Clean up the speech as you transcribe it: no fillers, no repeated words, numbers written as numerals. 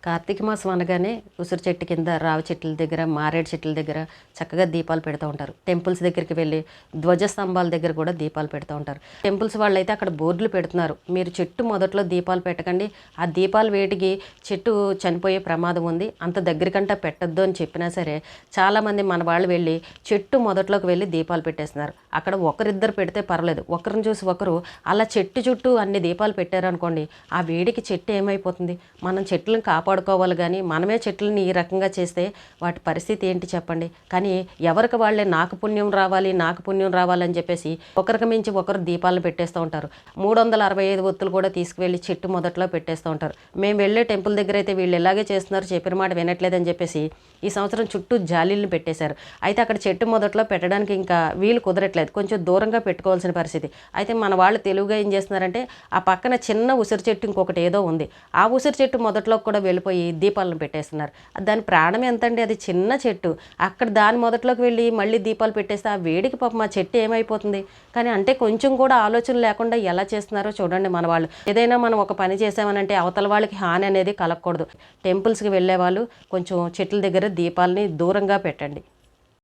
కార్తీక మాసం అనగానే ఉసిరి చెట్టు కింద రావి చెట్ల దగ్గర మారేడు చెట్ల దగ్గర చక్కగా దీపాలు పెడుతూ ఉంటారు. టెంపుల్స్ దగ్గరికి వెళ్ళి ధ్వజస్తంభాల దగ్గర కూడా దీపాలు పెడుతూ ఉంటారు. టెంపుల్స్ వాళ్ళు అయితే అక్కడ బోర్డులు పెడుతున్నారు, మీరు చెట్టు మొదట్లో దీపాలు పెట్టకండి, ఆ దీపాలు వేటికి చెట్టు చనిపోయే ప్రమాదం ఉంది, అంత దగ్గరికంటా పెట్టద్దు అని చెప్పినా సరే చాలామంది మన వాళ్ళు వెళ్ళి చెట్టు మొదట్లోకి వెళ్ళి దీపాలు పెట్టేస్తున్నారు. అక్కడ ఒకరిద్దరు పెడితే పర్లేదు, ఒకరిని చూసి ఒకరు అలా చెట్టు చుట్టూ అన్ని దీపాలు పెట్టారనుకోండి, ఆ వేడికి చెట్టు ఏమైపోతుంది? మనం చెట్లను కాపాడుకోవాలి, కానీ మనమే చెట్లని ఈ రకంగా చేస్తే వాటి పరిస్థితి ఏంటి చెప్పండి. కానీ ఎవరికి వాళ్ళే నాకు పుణ్యం రావాలి, నాకు పుణ్యం రావాలని చెప్పేసి ఒకరికి మించి ఒకరు దీపాలను పెట్టేస్తూ ఉంటారు. 365 ఒత్తులు కూడా తీసుకువెళ్ళి చెట్టు మొదట్లో పెట్టేస్తూ ఉంటారు. మేము వెళ్ళే టెంపుల్ దగ్గర అయితే వీళ్ళు ఇలాగే చేస్తున్నారు, చెప్పిన మాట వినట్లేదని చెప్పేసి ఈ సంవత్సరం చుట్టూ జాలీలను పెట్టేశారు. అయితే అక్కడ చెట్టు మొదట్లో పెట్టడానికి ఇంకా వీలు కుదరట్లేదు, కొంచెం దూరంగా పెట్టుకోవాల్సిన పరిస్థితి. అయితే మన వాళ్ళు తెలుగుగా ఏం చేస్తున్నారంటే ఆ పక్కన చిన్న ఉసిరి చెట్టు ఇంకొకటి ఏదో ఉంది, ఆ ఉసిరి చెట్టు మొదట్లో కూడా వెళ్ళిపోయి దీపాలను పెట్టేస్తున్నారు. దాని ప్రాణం ఎంతండి, అది చిన్న చెట్టు, అక్కడ దాని మొదట్లోకి వెళ్ళి మళ్ళీ దీపాలు పెట్టేస్తే ఆ వేడికి పాపం ఆ చెట్టు ఏమైపోతుంది? కానీ అంటే కొంచెం కూడా ఆలోచన లేకుండా ఎలా చేస్తున్నారో చూడండి మన వాళ్ళు. ఏదైనా మనం ఒక పని చేసామనంటే అవతల వాళ్ళకి హాని అనేది కలగకూడదు. టెంపుల్స్కి వెళ్ళే వాళ్ళు కొంచెం చెట్ల దగ్గర దీపాలని దూరంగా పెట్టండి.